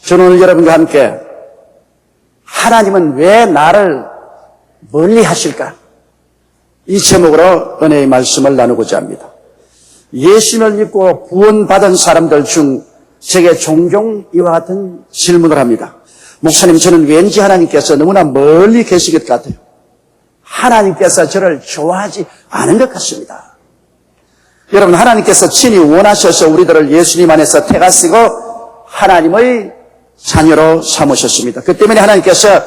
저는 오늘 여러분과 함께 하나님은 왜 나를 멀리 하실까? 이 제목으로 은혜의 말씀을 나누고자 합니다. 예수님을 믿고 구원받은 사람들 중 제게 종종 이와 같은 질문을 합니다. 목사님, 저는 왠지 하나님께서 너무나 멀리 계실 것 같아요. 하나님께서 저를 좋아하지 않은 것 같습니다. 여러분, 하나님께서 친히 원하셔서 우리들을 예수님 안에서 택하시고 하나님의 자녀로 삼으셨습니다. 그 때문에 하나님께서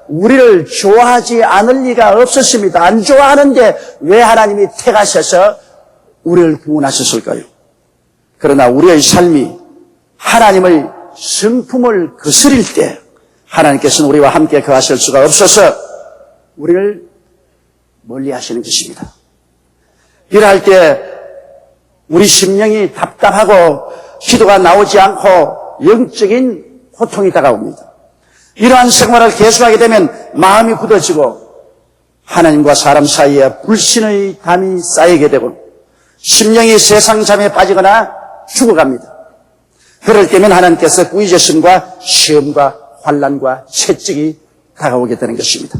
우리를 좋아하지 않을 리가 없었습니다. 안 좋아하는데 왜 하나님이 택하셔서 우리를 구원하셨을까요? 그러나 우리의 삶이 하나님의 성품을 거스릴 때 하나님께서는 우리와 함께 거하실 수가 없어서 우리를 멀리 하시는 것입니다. 이러할 때 우리 심령이 답답하고 기도가 나오지 않고 영적인 고통이 다가옵니다. 이러한 생활을 계속하게 되면 마음이 굳어지고 하나님과 사람 사이에 불신의 담이 쌓이게 되고 심령이 세상 잠에 빠지거나 죽어갑니다. 그럴 때면 하나님께서 구의제심과 시험과 환난과 채찍이 다가오게 되는 것입니다.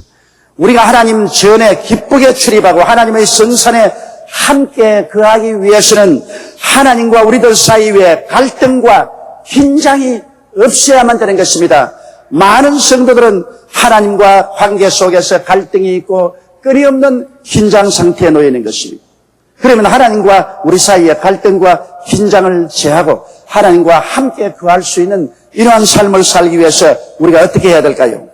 우리가 하나님 전에 기쁘게 출입하고 하나님의 성산에 함께 거하기 위해서는 하나님과 우리들 사이에 갈등과 긴장이 없어야만 되는 것입니다. 많은 성도들은 하나님과 관계 속에서 갈등이 있고 끊임없는 긴장 상태에 놓여 있는 것입니다. 그러면 하나님과 우리 사이에 갈등과 긴장을 제하고 하나님과 함께 거할 수 있는 이러한 삶을 살기 위해서 우리가 어떻게 해야 될까요?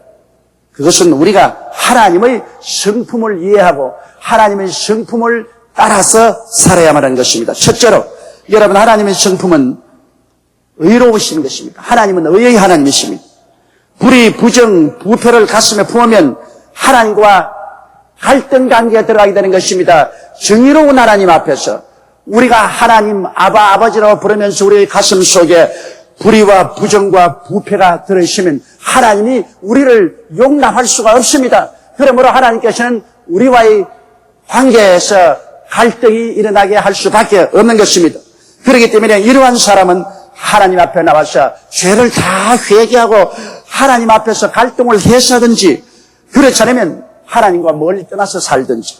그것은 우리가 하나님의 성품을 이해하고 하나님의 성품을 따라서 살아야만 하는 것입니다. 첫째로 여러분, 하나님의 성품은 의로우신 것입니다. 하나님은 의의 하나님이십니다. 불의, 부정, 부패를 가슴에 품으면 하나님과 갈등 관계에 들어가게 되는 것입니다. 정의로운 하나님 앞에서 우리가 하나님 아버지라고 부르면서 우리의 가슴 속에 불의와 부정과 부패가 들어있으면 하나님이 우리를 용납할 수가 없습니다. 그러므로 하나님께서는 우리와의 관계에서 갈등이 일어나게 할 수밖에 없는 것입니다. 그렇기 때문에 이러한 사람은 하나님 앞에 나와서 죄를 다 회개하고 하나님 앞에서 갈등을 해서든지 그렇지 않으면 하나님과 멀리 떠나서 살든지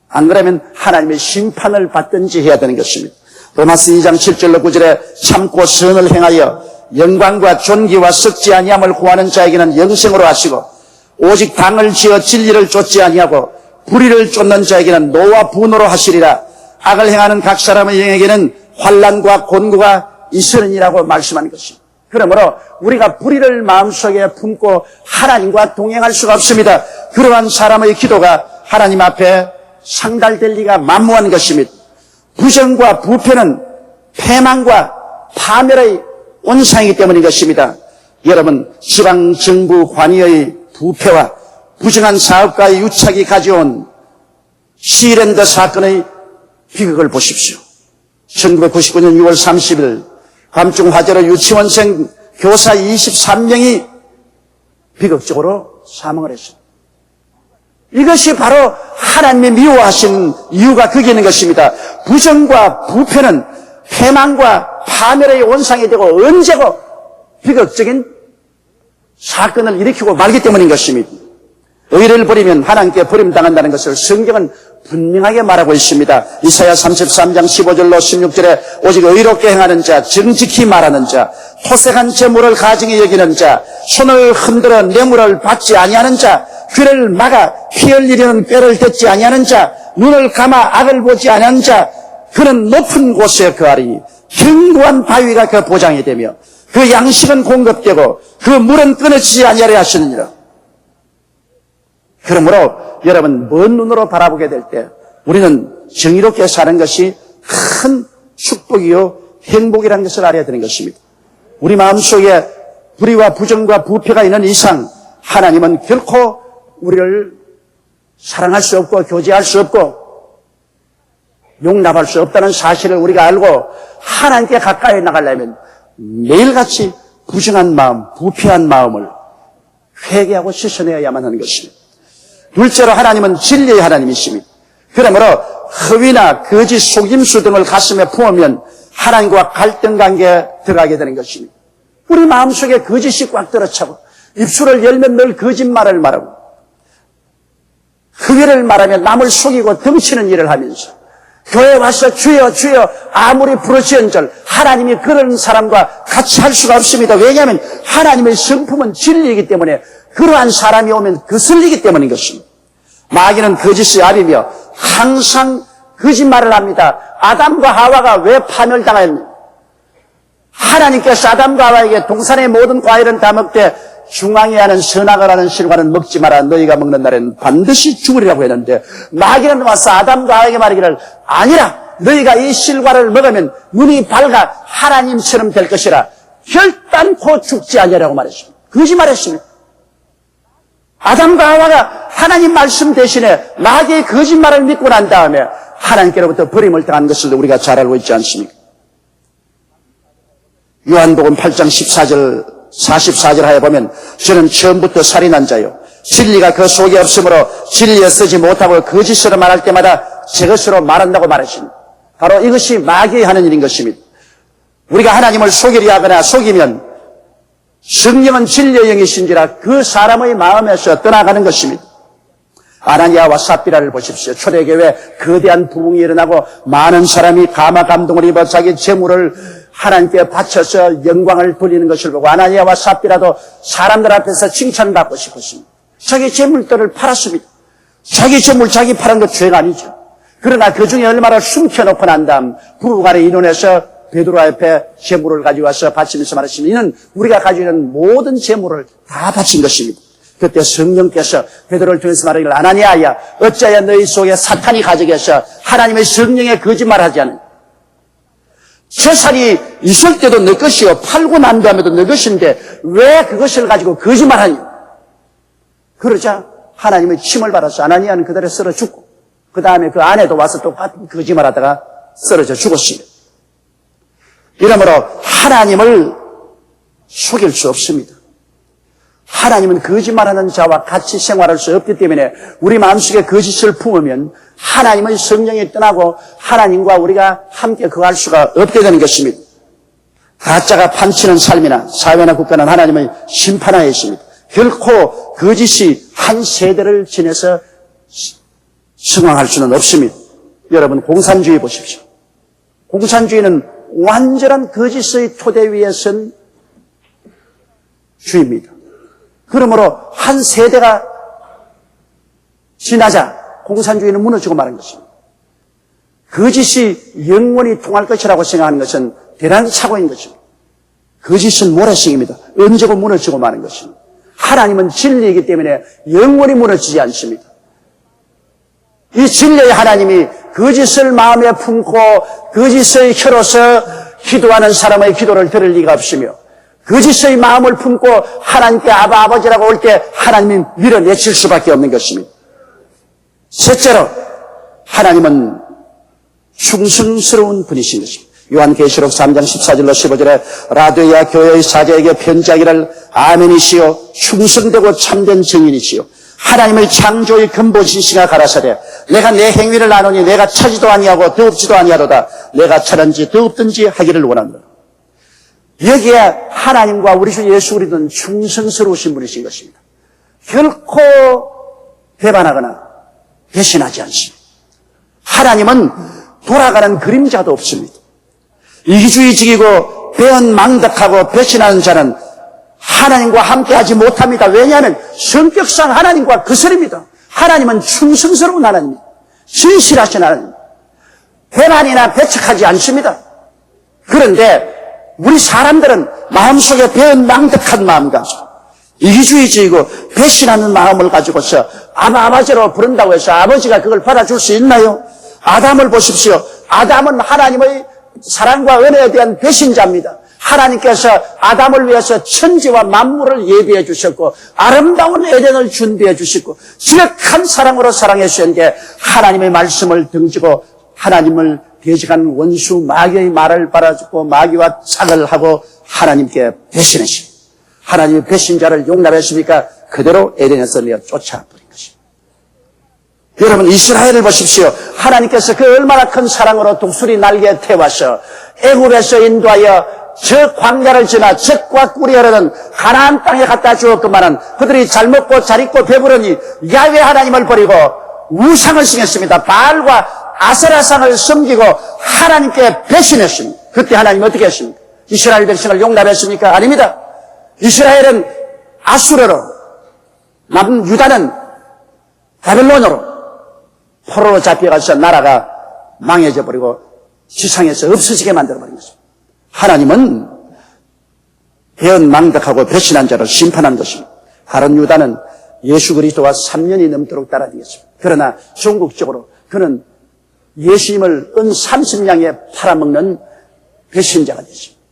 안 그러면 하나님의 심판을 받든지 해야 되는 것입니다. 로마서 2장 7절로 9절에 참고 선을 행하여 영광과 존귀와 썩지 아니함을 구하는 자에게는 영생으로 하시고 오직 당을 지어 진리를 쫓지 아니하고 불의를 쫓는 자에게는 노와 분노로 하시리라. 악을 행하는 각 사람의 영에게는 환난과 곤고가 있으리라고 말씀하는 것입니다. 그러므로 우리가 불의를 마음속에 품고 하나님과 동행할 수가 없습니다. 그러한 사람의 기도가 하나님 앞에 상달될 리가 만무한 것입니다. 부정과 부패는 패망과 파멸의 온상이기 때문인 것입니다. 여러분, 지방정부 관이의 부패와 부정한 사업가의 유착이 가져온 시랜드 사건의 비극을 보십시오. 1999년 6월 30일 밤중 화재로 유치원생 교사 23명이 비극적으로 사망을 했습니다. 이것이 바로 하나님이 미워하신 이유가 거기에 있는 것입니다. 부정과 부패는 패망과 파멸의 온상이 되고 언제고 비극적인 사건을 일으키고 말기 때문인 것입니다. 의를 버리면 하나님께 버림당한다는 것을 성경은 분명하게 말하고 있습니다. 이사야 33장 15절로 16절에 오직 의롭게 행하는 자, 정직히 말하는 자, 토색한 재물을 가증히 여기는 자, 손을 흔들어 뇌물을 받지 아니하는 자, 귀를 막아 피 흘리려는 꾀를 듣지 아니하는 자, 눈을 감아 악을 보지 아니하는 자, 그는 높은 곳에 거하리. 견고한 바위가 그 보장이 되며 그 양식은 공급되고 그 물은 끊어지지 아니하리 하시느니라. 그러므로 여러분, 먼 눈으로 바라보게 될 때 우리는 정의롭게 사는 것이 큰 축복이요 행복이라는 것을 알아야 되는 것입니다. 우리 마음속에 불의와 부정과 부패가 있는 이상 하나님은 결코 우리를 사랑할 수 없고 교제할 수 없고 용납할 수 없다는 사실을 우리가 알고 하나님께 가까이 나가려면 매일같이 부정한 마음, 부패한 마음을 회개하고 씻어내야만 하는 것입니다. 둘째로 하나님은 진리의 하나님이십니다. 그러므로 허위나 거짓 속임수 등을 가슴에 품으면 하나님과 갈등 관계에 들어가게 되는 것입니다. 우리 마음속에 거짓이 꽉 들어차고 입술을 열면 늘 거짓말을 말하고 흑의를 말하며 남을 속이고 덩치는 일을 하면서 교회 와서 주여 주여 아무리 부르시언절 하나님이 그런 사람과 같이 할 수가 없습니다. 왜냐하면 하나님의 성품은 진리이기 때문에 그러한 사람이 오면 거슬리기 때문인 것입니다. 마귀는 거짓의 아비며 항상 거짓말을 합니다. 아담과 하와가 왜 파멸당하였느냐? 하나님께서 아담과 하와에게 동산의 모든 과일은 다 먹되 중앙에 하는 선악을 하는 실과는 먹지 마라. 너희가 먹는 날에는 반드시 죽으리라고 했는데 마귀는 와서 아담과 하와에게 말하기를 아니라 너희가 이 실과를 먹으면 눈이 밝아 하나님처럼 될 것이라 결단코 죽지 아니하라고 말했습니다. 거짓말했습니다. 아담과 하와가 하나님 말씀 대신에 마귀의 거짓말을 믿고 난 다음에 하나님께로부터 버림을 당한 것을 우리가 잘 알고 있지 않습니까? 요한복음 8장 14절 44절 하에 보면 저는 처음부터 살인한 자요 진리가 그 속에 없으므로 진리에 서지 못하고 거짓으로 말할 때마다 제 것으로 말한다고 말하십니다. 바로 이것이 마귀의 하는 일인 것입니다. 우리가 하나님을 속이려 하거나 속이면 성령은 진리의 영이신지라 그 사람의 마음에서 떠나가는 것입니다. 아나니아와 삽비라를 보십시오. 초대교회 거대한 부흥이 일어나고 많은 사람이 감화 감동을 입어 자기 재물을 하나님께 바쳐서 영광을 돌리는 것을 보고 아나니아와 삽비라도 사람들 앞에서 칭찬받고 싶었습니다. 자기 재물들을 팔았습니다. 자기 재물 자기 파는 것 죄가 아니죠. 그러나 그 중에 얼마나 숨겨놓고 난 다음 부부간에 인원해서 베드로 앞에 재물을 가지고 와서 바치면서 말했습니다. 이는 우리가 가지고 있는 모든 재물을 다 바친 것입니다. 그때 성령께서 베드로를 통해서 말하기를 아나니아야 어찌하여 너희 속에 사탄이 가져가서 하나님의 성령에 거짓말하지 않은 재산이 있을 때도 내 것이요 팔고 난 다음에도 내 것인데 왜 그것을 가지고 거짓말하니? 그러자 하나님의 침을 받아서 아나니아는 그대로 쓰러 죽고 그 다음에 그 아내도 와서 똑같은 거짓말하다가 쓰러져 죽었습니다. 이러므로 하나님을 속일 수 없습니다. 하나님은 거짓말하는 자와 같이 생활할 수 없기 때문에 우리 마음속에 거짓을 품으면 하나님의 성령이 떠나고 하나님과 우리가 함께 거할 수가 없게 되는 것입니다. 가짜가 판치는 삶이나 사회나 국가는 하나님의 심판하에 있습니다. 결코 거짓이 한 세대를 지내서 승왕할 수는 없습니다. 여러분 공산주의 보십시오. 공산주의는 완전한 거짓의 토대 위에 선 주의입니다. 그러므로 한 세대가 지나자 공산주의는 무너지고 마는 것입니다. 거짓이 영원히 통할 것이라고 생각하는 것은 대단히 착오인 것입니다. 거짓은 모래성입니다. 언제고 무너지고 마는 것입니다. 하나님은 진리이기 때문에 영원히 무너지지 않습니다. 이 진리의 하나님이 거짓을 마음에 품고 거짓의 혀로서 기도하는 사람의 기도를 들을 리가 없으며 거짓의 마음을 품고 하나님께 아버지라고 올 때 하나님이 밀어내칠 수밖에 없는 것입니다. 셋째로 하나님은 충성스러운 분이신 것입니다. 요한계시록 3장 14절로 15절에 라도야 교회의 사제에게 편지하기를 아멘이시요 충성되고 참된 증인이시요 하나님의 창조의 근본신시가 가라사대 내가 내 행위를 아노니 내가 차지도 아니하고 더웁지도 아니하도다 내가 차든지 더웁든지 하기를 원한다. 여기에 하나님과 우리 주 예수 그리스도는 충성스러우신 분이신 것입니다. 결코 배반하거나 배신하지 않습니다. 하나님은 돌아가는 그림자도 없습니다. 이기주의적이고 배은망덕하고 배신하는 자는 하나님과 함께하지 못합니다. 왜냐하면 성격상 하나님과 거슬립니다. 하나님은 충성스러운 하나님입니다. 진실하신 하나님입니다. 배반이나 배척하지 않습니다. 그런데 우리 사람들은 마음속에 배은망덕한 마음 가지고 이기주의적이고 배신하는 마음을 가지고서 아버지로 부른다고 해서 아버지가 그걸 받아줄 수 있나요? 아담을 보십시오. 아담은 하나님의 사랑과 은혜에 대한 배신자입니다. 하나님께서 아담을 위해서 천지와 만물을 예비해 주셨고 아름다운 에덴을 준비해 주시고 지극한 사랑으로 사랑해 주셨는데 하나님의 말씀을 등지고 하나님을 대적한 원수 마귀의 말을 받아주고 마귀와 짝을 하고 하나님께 배신하십니다. 하나님의 배신자를 용납했습니까? 그대로 에덴에서 내어 쫓아버린 것입니다. 여러분 이스라엘을 보십시오. 하나님께서 그 얼마나 큰 사랑으로 독수리 날개에 태워서 애굽에서 인도하여 저 광야를 지나 젖과 꿀이 흐르는 가나안 땅에 갖다 주었건만은 그들이 잘 먹고 잘 입고 배부르니 야훼 하나님을 버리고 우상을 섬겼습니다. 바알과 아세라상을 섬기고 하나님께 배신했습니다. 그때 하나님은 어떻게 했습니까? 이스라엘 백성을 용납했습니까? 아닙니다. 이스라엘은 아수르로, 남유다는 바벨론으로 포로로 잡혀가서 나라가 망해져 버리고 지상에서 없어지게 만들어버린 것입니다. 하나님은 배은망덕하고 배신한 자를 심판한 것입니다. 다른 유다는 예수 그리스도와 3년이 넘도록 따라다녔습니다. 그러나 전국적으로 그는 예수님을 은 30냥에 팔아먹는 배신자가 됐습니다.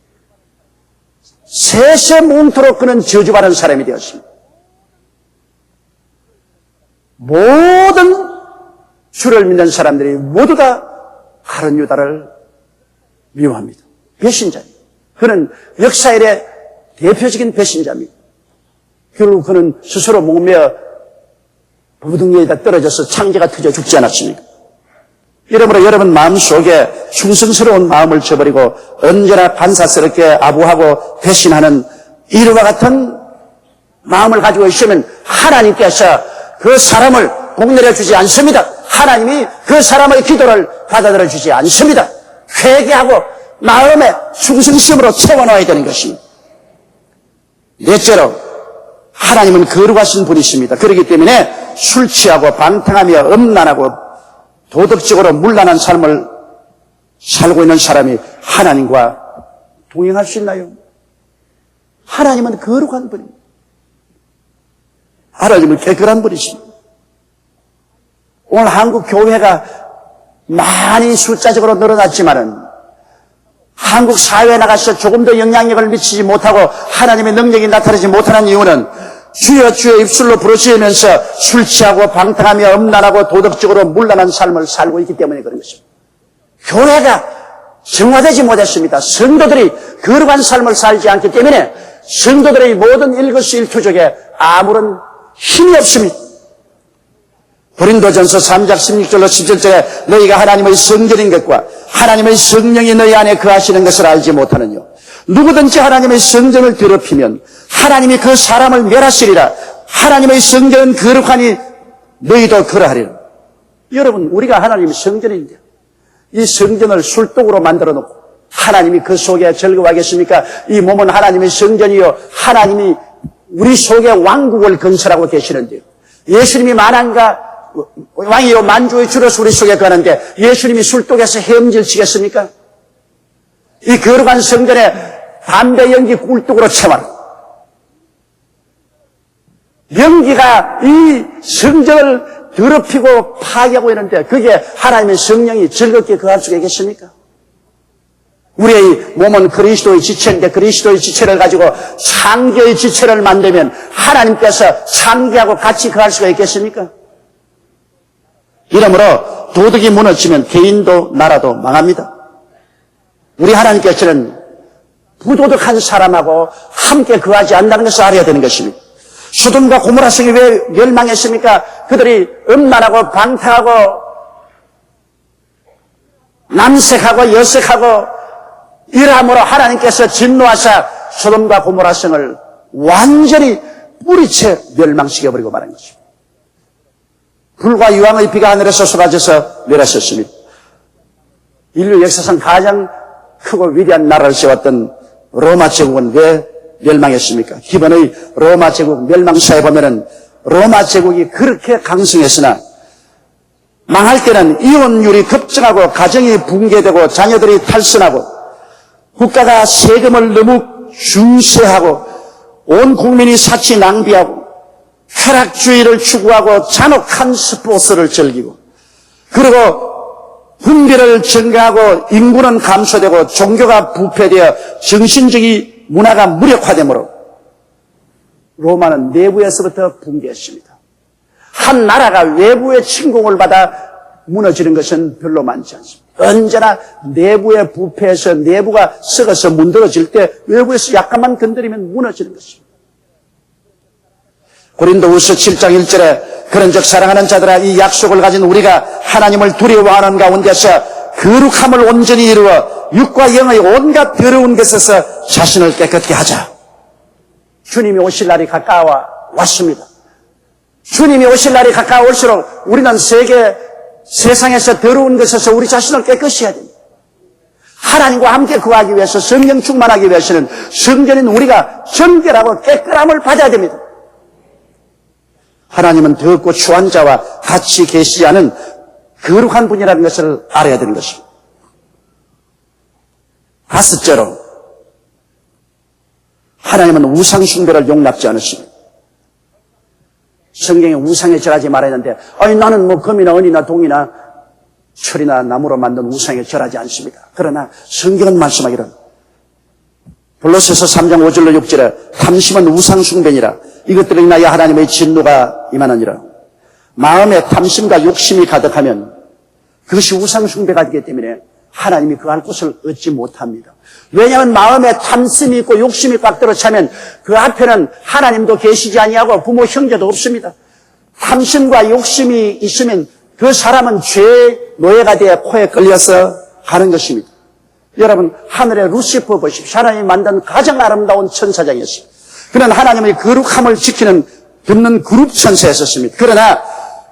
세세 뭉토록 그는 저주받은 사람이 되었습니다. 모든 주를 믿는 사람들이 모두 다 다른 유다를 미워합니다. 배신자입니다. 그는 역사일의 대표적인 배신자입니다. 결국 그는 스스로 목매어 부둥이에다 떨어져서 창자가 터져 죽지 않았습니까? 이러므로 여러분 마음속에 충성스러운 마음을 저버리고 언제나 반사스럽게 아부하고 배신하는 이와 같은 마음을 가지고 있으면 하나님께서 그 사람을 복내려 주지 않습니다. 하나님이 그 사람의 기도를 받아들여 주지 않습니다. 회개하고 마음의 충성심으로 채워넣어야 되는 것입니다. 넷째로 하나님은 거룩하신 분이십니다. 그렇기 때문에 술 취하고 방탕하며 음란하고 도덕적으로 문란한 삶을 살고 있는 사람이 하나님과 동행할 수 있나요? 하나님은 거룩한 분입니다. 하나님은 깨끗한 분이십니다. 오늘 한국 교회가 많이 숫자적으로 늘어났지만은 한국 사회에 나가서 조금 더 영향력을 미치지 못하고 하나님의 능력이 나타나지 못하는 이유는 주여 주여 입술로 부르짖으면서 술 취하고 방탕하며 음란하고 도덕적으로 문란한 삶을 살고 있기 때문에 그런 것입니다. 교회가 정화되지 못했습니다. 성도들이 거룩한 삶을 살지 않기 때문에 성도들의 모든 일거수일투족에 아무런 힘이 없습니다. 고린도전서 3장 16절로 17절에 너희가 하나님의 성전인 것과 하나님의 성령이 너희 안에 거하시는 것을 알지 못하느뇨. 누구든지 하나님의 성전을 더럽히면 하나님이 그 사람을 멸하시리라. 하나님의 성전은 거룩하니 너희도 그러하리라. 여러분, 우리가 하나님의 성전인데 이 성전을 술독으로 만들어 놓고 하나님이 그 속에 즐거워하겠습니까? 이 몸은 하나님의 성전이요 하나님이 우리 속에 왕국을 건설하고 계시는데요. 예수님이 만왕과 왕이요 만주의 주로서 우리 속에 거하는데 예수님이 술독에서 헤엄질 치겠습니까? 이 거룩한 성전에 담배 연기 꿀뚝으로 채워라. 연기가 이 성전을 더럽히고 파괴하고 있는데 그게 하나님의 성령이 즐겁게 거할 수가 있겠습니까? 우리의 몸은 그리스도의 지체인데 그리스도의 지체를 가지고 창조의 지체를 만들면 하나님께서 창조하고 같이 거할 수가 있겠습니까? 이러므로 도덕이 무너지면 개인도 나라도 망합니다. 우리 하나님께서는 부도덕한 사람하고 함께 거하지 않는다는 것을 알아야 되는 것입니다. 소돔과 고모라 성이 왜 멸망했습니까? 그들이 음란하고 방탕하고 남색하고 여색하고 이러함으로 하나님께서 진노하사 소돔과 고모라 성을 완전히 뿌리채 멸망시켜버리고 말한 것입니다. 불과 유황의 비가 하늘에서 쏟아져서 멸하셨습니다. 인류 역사상 가장 크고 위대한 나라를 세웠던 로마 제국은 왜 멸망했습니까? 기본의 로마 제국 멸망사에 보면은 로마 제국이 그렇게 강성했으나 망할 때는 이혼율이 급증하고 가정이 붕괴되고 자녀들이 탈선하고 국가가 세금을 너무 중세하고 온 국민이 사치 낭비하고 쾌락주의를 추구하고 잔혹한 스포츠를 즐기고 그리고 분비를 증가하고 인구는 감소되고 종교가 부패되어 정신적인 문화가 무력화되므로 로마는 내부에서부터 붕괴했습니다. 한 나라가 외부의 침공을 받아 무너지는 것은 별로 많지 않습니다. 언제나 내부의 부패에서 내부가 썩어서 문드러질 때 외부에서 약간만 건드리면 무너지는 것입니다. 고린도후서 7장 1절에 그런즉 사랑하는 자들아 이 약속을 가진 우리가 하나님을 두려워하는 가운데서 거룩함을 온전히 이루어 육과 영의 온갖 더러운 것에서 자신을 깨끗게 하자. 주님이 오실 날이 가까워 왔습니다. 주님이 오실 날이 가까울수록 우리는 세상에서 더러운 것에서 우리 자신을 깨끗이 해야 됩니다. 하나님과 함께 거하기 위해서, 성령 충만하기 위해서는 성전인 우리가 정결하고 깨끗함을 받아야 됩니다. 하나님은 더럽고 추한 자와 같이 계시지 않은 거룩한 분이라는 것을 알아야 되는 것입니다. 다섯째로, 하나님은 우상 숭배를 용납지 않으십니다. 성경에 우상에 절하지 말아야 하는데, 아니 나는 뭐 금이나 은이나 동이나 철이나 나무로 만든 우상에 절하지 않습니다. 그러나 성경은 말씀하기를 골로새서 3장 5절로 6절에 탐심은 우상 숭배니라. 이것들을 인하여 하나님의 진노가 임하느니라. 마음에 탐심과 욕심이 가득하면 그것이 우상 숭배가 되기 때문에 하나님이 그할 곳을 얻지 못합니다. 왜냐하면 마음에 탐심이 있고 욕심이 꽉 들어차면 그 앞에는 하나님도 계시지 아니하고 부모 형제도 없습니다. 탐심과 욕심이 있으면 그 사람은 죄의 노예가 되어 코에 끌려서 가는 것입니다. 여러분, 하늘의 루시퍼 보십시오. 하나님이 만든 가장 아름다운 천사장이었습니다. 그는 하나님의 거룩함을 지키는 듣는 그룹 천사였었습니다. 그러나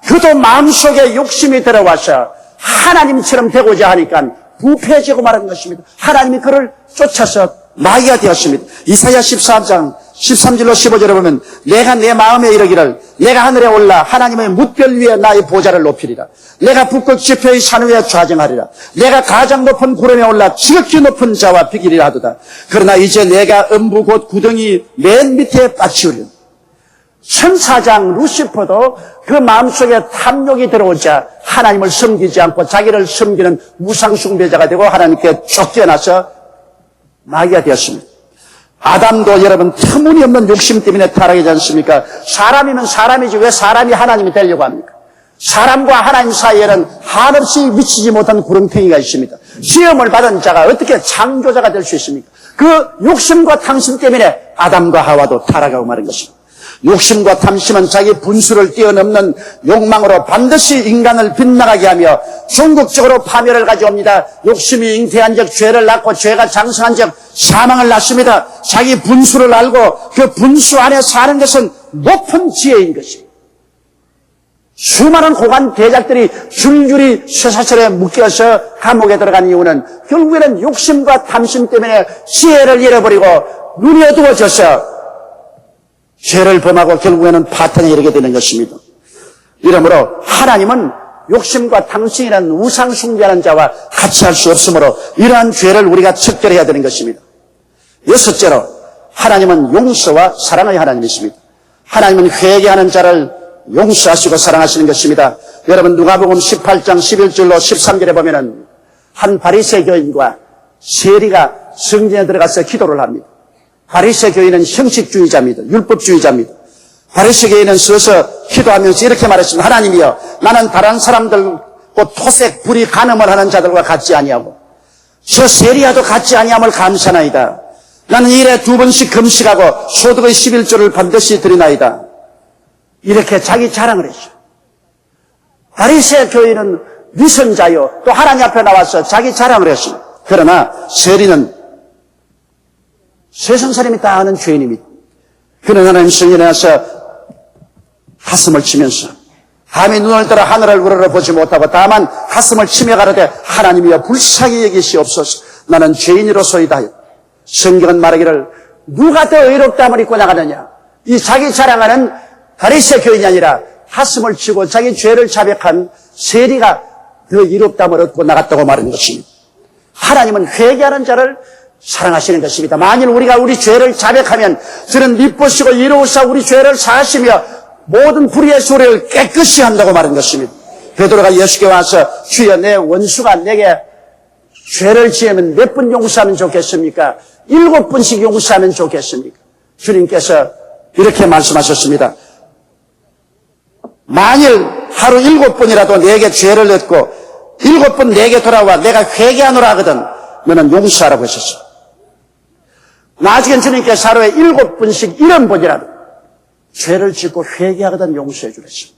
그도 마음속에 욕심이 들어와서 하나님처럼 되고자 하니까 부패해지고 말한 것입니다. 하나님이 그를 쫓아서 마귀가 되었습니다. 이사야 14장 13절로 15절에 보면 내가 내 마음에 이르기를 내가 하늘에 올라 하나님의 뭇별 위에 나의 보좌를 높이리라. 내가 북극 지표의 산 위에 좌정하리라. 내가 가장 높은 구름에 올라 지극히 높은 자와 비기리라 하도다. 그러나 이제 내가 음부 곧 구덩이 맨 밑에 빠치우리라. 천사장 루시퍼도 그 마음속에 탐욕이 들어오자 하나님을 섬기지 않고 자기를 섬기는 우상숭배자가 되고 하나님께 쫓겨나서 마귀가 되었습니다. 아담도 여러분 터무니없는 욕심 때문에 타락하지 않습니까? 사람이면 사람이지 왜 사람이 하나님이 되려고 합니까? 사람과 하나님 사이에는 한없이 미치지 못한 구렁텅이가 있습니다. 시험을 받은 자가 어떻게 창조자가 될 수 있습니까? 그 욕심과 탐심 때문에 아담과 하와도 타락하고 마는 것입니다. 욕심과 탐심은 자기 분수를 뛰어넘는 욕망으로 반드시 인간을 빗나가게 하며 궁극적으로 파멸을 가져옵니다. 욕심이 잉태한 적 죄를 낳고 죄가 장성한 적 사망을 낳습니다. 자기 분수를 알고 그 분수 안에 사는 것은 높은 지혜인 것입니다. 수많은 고관 대작들이 줄줄이 쇠사슬에 묶여서 감옥에 들어간 이유는 결국에는 욕심과 탐심 때문에 지혜를 잃어버리고 눈이 어두워져서 죄를 범하고 결국에는 파탄에 이르게 되는 것입니다. 이러므로 하나님은 욕심과 탐심이라는 우상 숭배하는 자와 같이 할 수 없으므로 이러한 죄를 우리가 척결해야 되는 것입니다. 여섯째로 하나님은 용서와 사랑의 하나님이십니다. 하나님은 회개하는 자를 용서하시고 사랑하시는 것입니다. 여러분 누가복음 18장 11절로 13절에 보면은 한 바리새 교인과 세리가 성전에 들어가서 기도를 합니다. 바리새 교인은 형식주의자입니다. 율법주의자입니다. 바리새 교인은 서서 기도하면서 이렇게 말했습니다. 하나님이여, 나는 다른 사람들 곧 토색, 불이 간음을 하는 자들과 같지 아니하고 저 세리와도 같지 아니함을 감사나이다. 나는 일에 2번씩 금식하고 소득의 11조를 반드시 드리나이다. 이렇게 자기 자랑을 했어요. 바리새 교인은 위선자요, 또 하나님 앞에 나와서 자기 자랑을 했습니다. 그러나 세리는 세상 사람이 다 아는 죄인입니다. 그는 하나님 성전에 와서 가슴을 치면서 감히 눈을 떠라 하늘을 우러러보지 못하고 다만 가슴을 치며 가로되 하나님이여 불쌍히 여기시옵소서. 나는 죄인으로소이다. 성경은 말하기를 누가 더 의롭다함을 입고 나가느냐. 이 자기 자랑하는 바리새 교인이 아니라 가슴을 치고 자기 죄를 자백한 세리가 더 의롭다함을 얻고 나갔다고 말하는 것입니다. 하나님은 회개하는 자를 사랑하시는 것입니다. 만일 우리가 우리 죄를 자백하면 저는 미쁘시고 이로우사 우리 죄를 사하시며 모든 불의의 소리를 깨끗이 한다고 말한 것입니다. 베드로가 예수께 와서 주여 내 원수가 내게 죄를 지으면 몇 번 용서하면 좋겠습니까? 7번씩 용서하면 좋겠습니까? 주님께서 이렇게 말씀하셨습니다. 만일 하루 7번이라도 내게 죄를 얻고 7번 내게 돌아와 내가 회개하노라 하거든 너는 용서하라고 하셨어요. 나중엔 주님께서 하루에 7번씩 70번이라도 죄를 짓고 회개하거든 용서해 주랬습니다.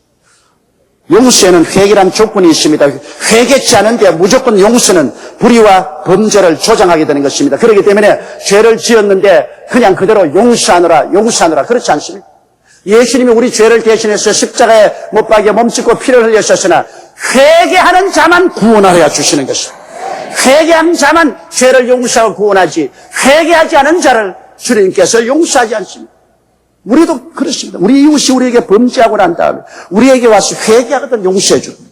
용서에는 회개란 조건이 있습니다. 회개치 않은데 무조건 용서는 불의와 범죄를 조장하게 되는 것입니다. 그렇기 때문에 죄를 지었는데 그냥 그대로 용서하느라 그렇지 않습니다. 예수님이 우리 죄를 대신해서 십자가에 못 박여 몸짓고 피를 흘리셨으나 회개하는 자만 구원하여 주시는 것입니다. 회개한 자만 죄를 용서하고 구원하지 회개하지 않은 자를 주님께서 용서하지 않습니다. 우리도 그렇습니다. 우리 이웃이 우리에게 범죄하고 난 다음에 우리에게 와서 회개하거든 용서해 줍니다.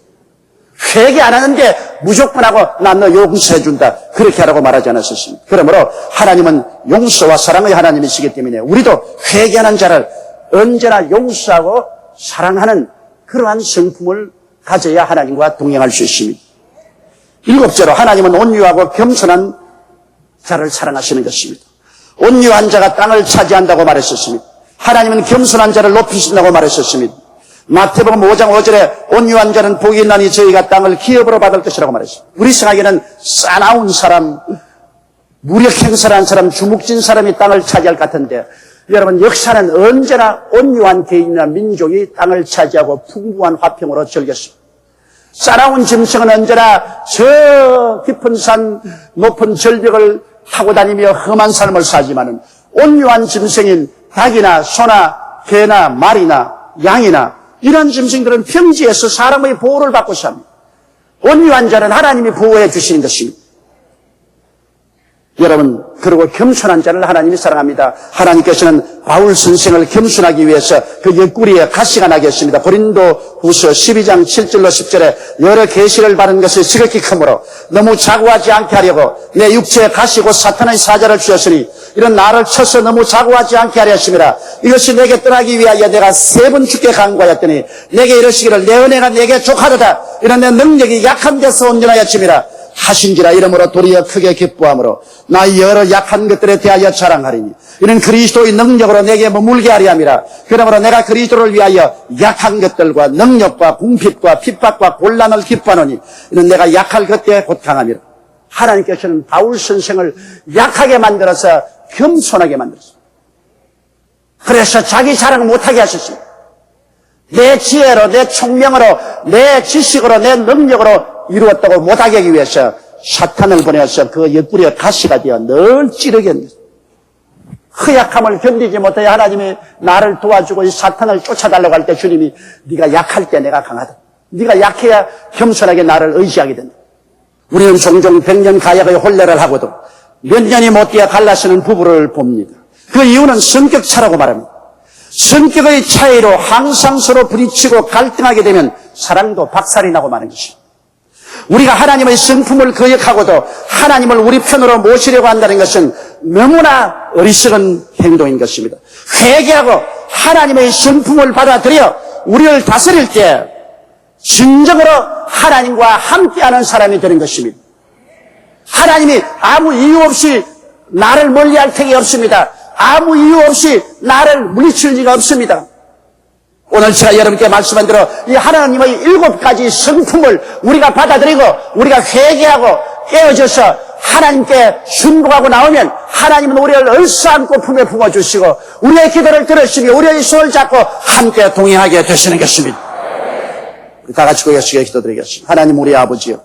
회개 안 하는데 무조건 하고 난 너 용서해 준다. 그렇게 하라고 말하지 않았었습니다. 그러므로 하나님은 용서와 사랑의 하나님이시기 때문에 우리도 회개하는 자를 언제나 용서하고 사랑하는 그러한 성품을 가져야 하나님과 동행할 수 있습니다. 7째로 하나님은 온유하고 겸손한 자를 사랑하시는 것입니다. 온유한 자가 땅을 차지한다고 말했었습니다. 하나님은 겸손한 자를 높이신다고 말했었습니다. 마태복음 5장 5절에 온유한 자는 복이 있나니 저희가 땅을 기업으로 받을 것이라고 말했습니다. 우리 생각에는 싸나운 사람, 무력행사한 사람, 주묵진 사람이 땅을 차지할 것 같은데 여러분 역사는 언제나 온유한 개인이나 민족이 땅을 차지하고 풍부한 화평으로 즐겼습니다. 싸나운 짐승은 언제나 저 깊은 산 높은 절벽을 타고 다니며 험한 삶을 사지만은 온유한 짐승인 닭이나 소나 개나 말이나 양이나 이런 짐승들은 평지에서 사람의 보호를 받고 삽니다. 온유한 자는 하나님이 보호해 주시는 것입니다. 여러분, 그리고 겸손한 자를 하나님이 사랑합니다. 하나님께서는 바울 선생을 겸손하기 위해서 그 옆구리에 가시가 나게 했습니다. 고린도 후서 12장 7절로 10절에 여러 계시를 받은 것이 지극히 크므로 너무 자고하지 않게 하려고 내 육체에 가시고 사탄의 사자를 주었으니 이런 나를 쳐서 너무 자고하지 않게 하려 하심이라. 이것이 내게 떠나기 위하여 내가 3번 주께 간구하였더니 내게 이르시기를 내 은혜가 내게 족하도다. 이런 내 능력이 약한 데서 온전하였음이라 하신지라. 이러므로 도리어 크게 기뻐함으로 나의 여러 약한 것들에 대하여 자랑하리니 이는 그리스도의 능력으로 내게 머물게 하리 함이라. 그러므로 내가 그리스도를 위하여 약한 것들과 능력과 궁핍과 핍박과 곤란을 기뻐하노니 이는 내가 약할 그때에 곧 강함이라. 하나님께서는 바울 선생을 약하게 만들어서 겸손하게 만들었습니다. 그래서 자기 자랑 못하게 하셨습니다. 내 지혜로, 내 총명으로, 내 지식으로, 내 능력으로 이루었다고 못하게 하기 위해서 사탄을 보내서 그 옆구리에 가시가 되어 늘 찌르게 합니다. 허약함을 견디지 못해 하나님이 나를 도와주고 이 사탄을 쫓아달라고 할 때 주님이 네가 약할 때 내가 강하다. 네가 약해야 겸손하게 나를 의지하게 된다. 우리는 종종 백년 가약의 혼례를 하고도 몇 년이 못되어 갈라서는 부부를 봅니다. 그 이유는 성격 차라고 말합니다. 성격의 차이로 항상 서로 부딪히고 갈등하게 되면 사랑도 박살이 나고 마는 것입니다. 우리가 하나님의 성품을 거역하고도 하나님을 우리 편으로 모시려고 한다는 것은 너무나 어리석은 행동인 것입니다. 회개하고 하나님의 성품을 받아들여 우리를 다스릴 때 진정으로 하나님과 함께하는 사람이 되는 것입니다. 하나님이 아무 이유 없이 나를 멀리할 택이 없습니다. 아무 이유 없이 나를 물리칠 리가 없습니다. 오늘 제가 여러분께 말씀한 대로 이 하나님의 7가지 성품을 우리가 받아들이고 우리가 회개하고 깨어져서 하나님께 순복하고 나오면 하나님은 우리를 얼싸안고 품에 품어주시고 우리의 기도를 들으시며 우리의 손을 잡고 함께 동행하게 되시는 것입니다. 우리 다 같이 고개시게 기도드리겠습니다. 하나님 우리 아버지요,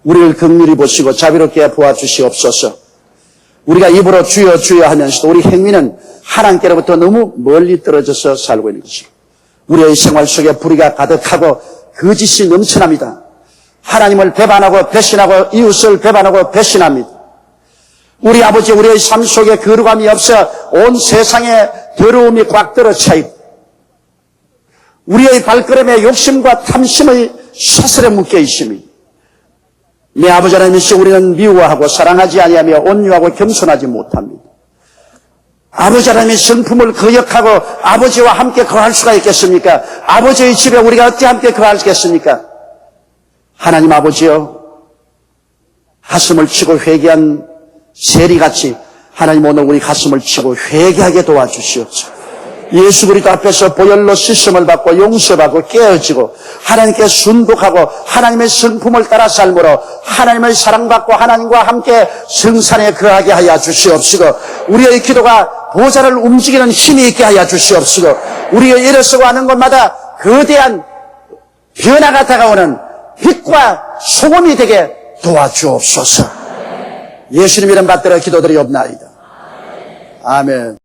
우리를 긍휼히 보시고 자비롭게 보아주시옵소서. 우리가 입으로 주여 주여 하면서도 우리 행위는 하나님께로부터 너무 멀리 떨어져서 살고 있는 것입니다. 우리의 생활 속에 불의가 가득하고 거짓이 넘쳐납니다. 하나님을 배반하고 배신하고 이웃을 배반하고 배신합니다. 우리 아버지, 우리의 삶 속에 거룩함이 없어 온 세상에 더러움이 꽉 들어차 있고 우리의 발걸음에 욕심과 탐심의 사슬에 묶여 있습니다. 내 아버지 하나님이시 우리는 미워하고 사랑하지 아니하며 온유하고 겸손하지 못합니다. 아버지 하나님의 성품을 거역하고 아버지와 함께 거할 수가 있겠습니까? 아버지의 집에 우리가 어떻게 함께 거할 수 있겠습니까? 하나님 아버지여, 가슴을 치고 회개한 세리같이 하나님 오늘 우리 가슴을 치고 회개하게 도와주시옵소서. 예수 그리스도 앞에서 보혈로 씻음을 받고 용서받고 깨어지고 하나님께 순복하고 하나님의 성품을 따라 삶으로 하나님의 사랑받고 하나님과 함께 성산에 거하게 하여 주시옵시고 우리의 기도가 보좌를 움직이는 힘이 있게 하여 주시옵시고 우리가 일어서고 하는 곳마다 거대한 변화가 다가오는 빛과 소금이 되게 도와주옵소서. 예수님 이름 받들어 기도드리옵나이다. 아멘.